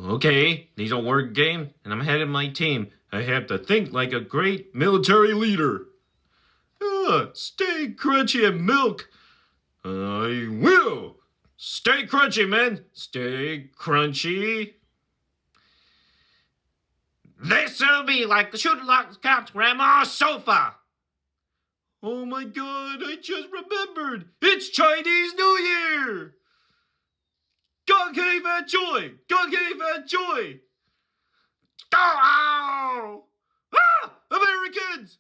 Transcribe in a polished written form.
Okay, these are word game, and I'm head of my team. I have to think like a great military leader. Stay crunchy and milk. I will. Stay crunchy, man. Stay crunchy. This'll be like the shooter lock couch grandma's sofa. Oh my god, I just remembered. It's Chinese New Year. God gave that joy. God gave that joy. Oh! Ah! Americans!